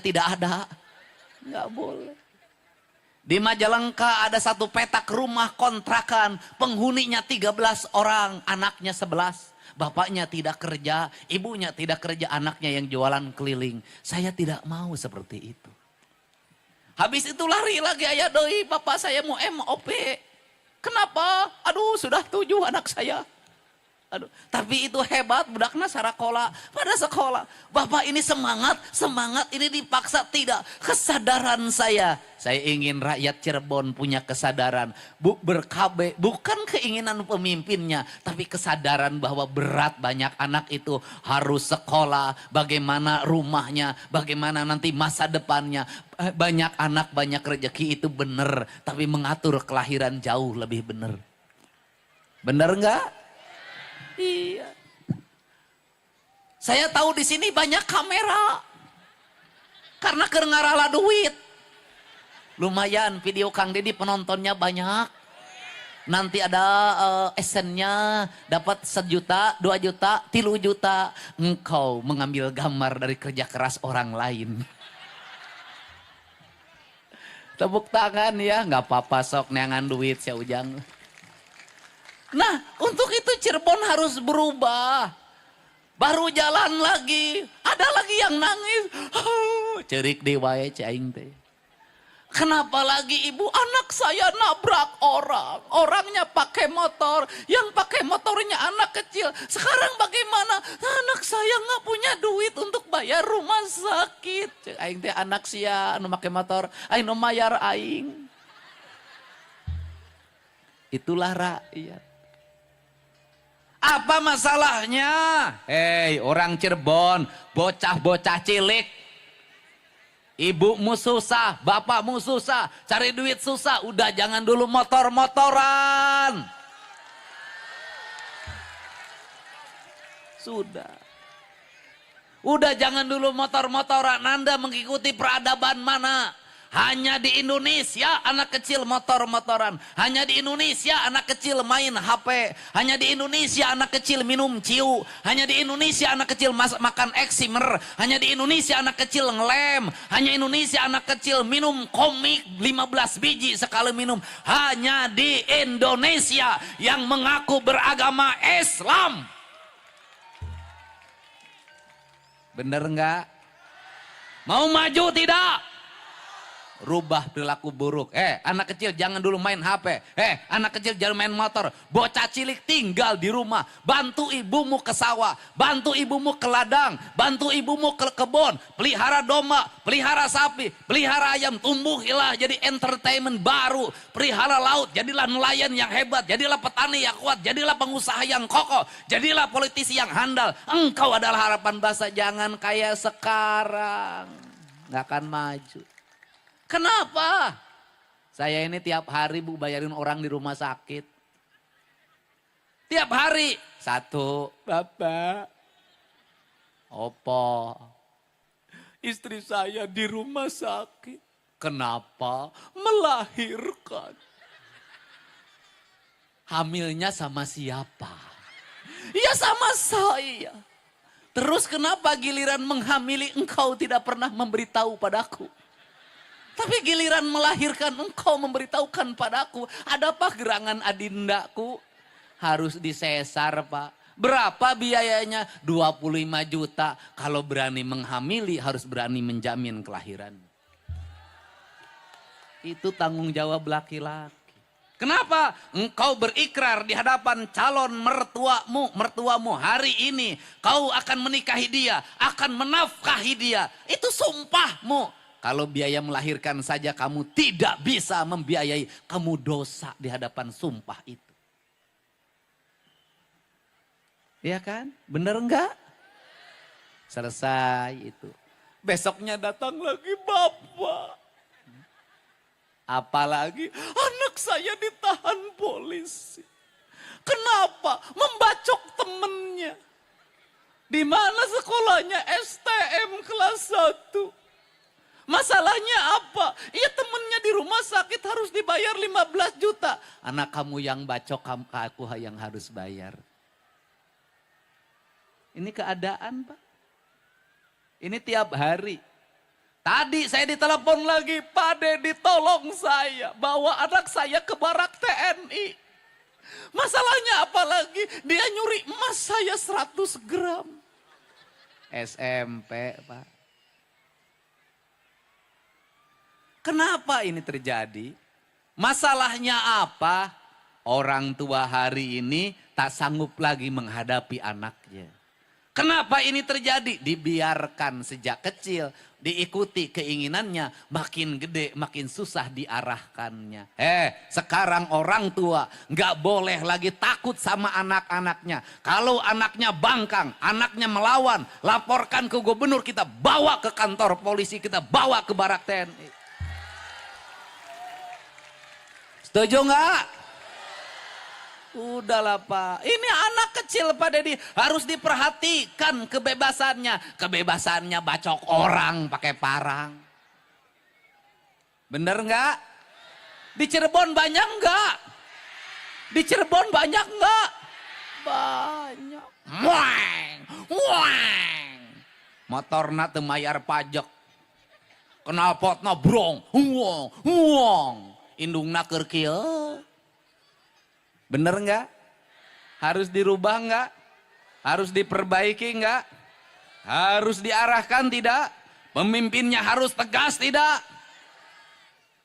tidak ada. Nggak boleh. Di Majalengka ada satu petak rumah kontrakan, penghuninya 13 orang, anaknya 11. Bapaknya tidak kerja, ibunya tidak kerja, anaknya yang jualan keliling. Saya tidak mau seperti itu. Habis itu lari lagi, ayah doi, bapak saya mau MOP. Kenapa? Aduh, sudah 7 anak saya. Aduh, tapi itu hebat, budakna sarakola pada sekolah. Bapak ini semangat ini dipaksa, tidak. Kesadaran saya ingin rakyat Cirebon punya kesadaran. Berkabe, bukan keinginan pemimpinnya, tapi kesadaran bahwa berat banyak anak itu harus sekolah. Bagaimana rumahnya, bagaimana nanti masa depannya. Banyak anak, banyak rezeki itu benar, tapi mengatur kelahiran jauh lebih benar. Benar enggak? Iya. Saya tahu di sini banyak kamera. Karena kerengarala duit. Lumayan video Kang Deddy penontonnya banyak. Nanti ada esennya dapat 1 juta, 2 juta, 3 juta. Engkau mengambil gambar dari kerja keras orang lain. Tepuk tangan ya, nggak apa-apa sok neangan duit saya ujang. Nah, untuk itu Cirebon harus berubah. Baru jalan lagi, ada lagi yang nangis. Cerik di wae cing teh. Kenapa lagi ibu? Anak saya nabrak orang. Orangnya pakai motor, yang pakai motornya anak kecil. Sekarang bagaimana? Anak saya nggak punya duit untuk bayar rumah sakit. Aing teh anak sia anu pakai motor, aing nu mayar aing. Itulah rakyat. Apa masalahnya? Hei orang Cirebon, bocah-bocah cilik. Ibumu susah, bapakmu susah, cari duit susah. Udah jangan dulu motor-motoran. Sudah. Udah jangan dulu motor-motoran. Anda mengikuti peradaban mana? Hanya di Indonesia anak kecil motor-motoran. Hanya di Indonesia anak kecil main HP. Hanya di Indonesia anak kecil minum ciu. Hanya di Indonesia anak kecil makan eksimer. Hanya di Indonesia anak kecil ngelem. Hanya Indonesia anak kecil minum komik 15 biji sekali minum. Hanya di Indonesia yang mengaku beragama Islam. Bener nggak? Mau maju tidak? Rubah perilaku buruk. Anak kecil jangan dulu main HP. Anak kecil jangan main motor. Bocah cilik tinggal di rumah. Bantu ibumu ke sawah. Bantu ibumu ke ladang. Bantu ibumu ke kebun. Pelihara domba. Pelihara sapi. Pelihara ayam. Tumbuhilah jadi entertainment baru. Pelihara laut. Jadilah nelayan yang hebat. Jadilah petani yang kuat. Jadilah pengusaha yang kokoh. Jadilah politisi yang handal. Engkau adalah harapan bangsa. Jangan kayak sekarang. Nggak akan maju. Kenapa? Saya ini tiap hari bu bayarin orang di rumah sakit. Tiap hari. 1, Bapak. Opo. Istri saya di rumah sakit. Kenapa? Melahirkan. Hamilnya sama siapa? Ya sama saya. Terus kenapa giliran menghamili engkau tidak pernah memberitahu padaku? Tapi giliran melahirkan engkau memberitahukan padaku. Adapah gerangan adindaku? Harus disesar pak. Berapa biayanya? 25 juta. Kalau berani menghamili harus berani menjamin kelahiran. Itu tanggung jawab laki-laki. Kenapa? Engkau berikrar di hadapan calon mertuamu hari ini. Kau akan menikahi dia, akan menafkahi dia. Itu sumpahmu. Kalau biaya melahirkan saja kamu tidak bisa membiayai, kamu dosa di hadapan sumpah itu. Iya kan? Bener enggak? Selesai itu. Besoknya datang lagi bapak. Apalagi anak saya ditahan polisi. Kenapa? Membacok temennya. Di mana sekolahnya? STM kelas 1. Masalahnya apa? Ya temennya di rumah sakit harus dibayar 15 juta. Anak kamu yang bacok, aku yang harus bayar. Ini keadaan pak. Ini tiap hari. Tadi saya ditelepon lagi, Pak Dedi tolong saya bawa anak saya ke barak TNI. Masalahnya apa lagi? Dia nyuri emas saya 100 gram. SMP, Pak. Kenapa ini terjadi? Masalahnya apa? Orang tua hari ini tak sanggup lagi menghadapi anaknya. Kenapa ini terjadi? Dibiarkan sejak kecil, diikuti keinginannya, makin gede makin susah diarahkannya. Sekarang orang tua nggak boleh lagi takut sama anak-anaknya. Kalau anaknya bangkang, anaknya melawan, laporkan ke gubernur, kita bawa ke kantor polisi, kita bawa ke barak TNI. Setuju nggak? Udahlah Pak, ini anak kecil Pak Dedi, harus diperhatikan kebebasannya. Kebebasannya bacok orang pakai parang. Bener nggak? Di Cirebon banyak nggak? Di Cirebon banyak nggak? Banyak. Muang, muang. Motorna teu mayar pajak. Knalpotna brong, huang, huang. Indungna keur kieu. Bener nggak? Harus dirubah nggak? Harus diperbaiki nggak? Harus diarahkan tidak? Pemimpinnya harus tegas tidak?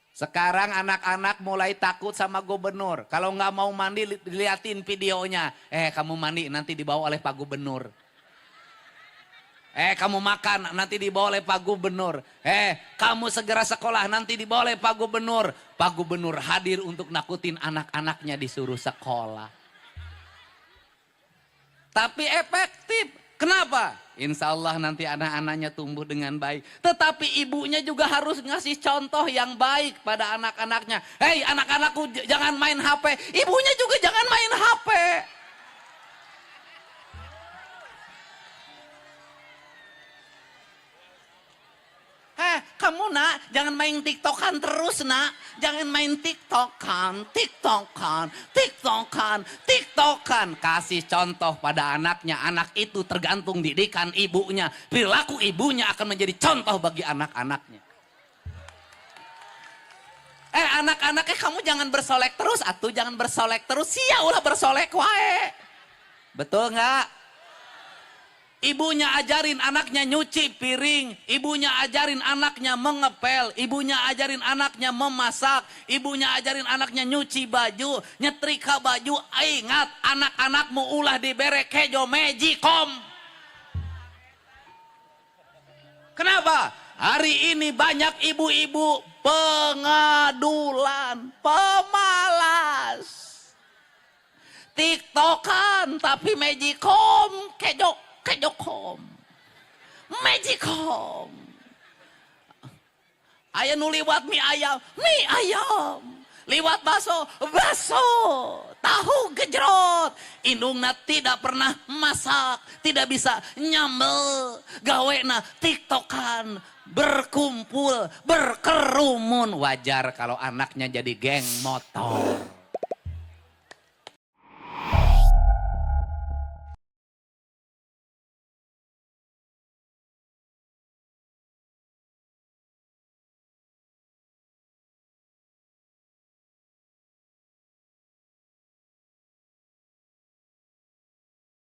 Sekarang anak-anak mulai takut sama gubernur. Kalau nggak mau mandi diliatin videonya. Kamu mandi nanti dibawa oleh Pak Gubernur. Kamu makan nanti dibawa oleh Pak Gubernur. Kamu segera sekolah nanti dibawa oleh Pak Gubernur. Pak Gubernur hadir untuk nakutin anak-anaknya disuruh sekolah. Tapi efektif. Kenapa? Insya Allah nanti anak-anaknya tumbuh dengan baik. Tetapi ibunya juga harus ngasih contoh yang baik pada anak-anaknya. Hei anak-anakku jangan main HP. Ibunya juga jangan main HP. Kamu nak, jangan main TikTokan terus nak. Jangan main TikTokan, TikTokan, TikTokan, TikTokan. Kasih contoh pada anaknya. Anak itu tergantung didikan ibunya. Perilaku ibunya akan menjadi contoh bagi anak-anaknya. Anak-anaknya kamu jangan bersolek terus. Atuh jangan bersolek terus. Sia ulah bersolek wae. Betul nggak? Ibunya ajarin anaknya nyuci piring, ibunya ajarin anaknya mengepel, ibunya ajarin anaknya memasak, ibunya ajarin anaknya nyuci baju, nyetrika baju. Ingat, anak-anakmu ulah dibere kejo magicom. Kenapa? Hari ini banyak ibu-ibu pengadulan, pemalas. TikTokan tapi magicom, kejokom, magicom. Aya nu liwat mie ayam, liwat baso, tahu gejrot. Indungna tidak pernah masak, tidak bisa nyambel. Gawena TikTokan, berkumpul, berkerumun. Wajar kalau anaknya jadi geng motor.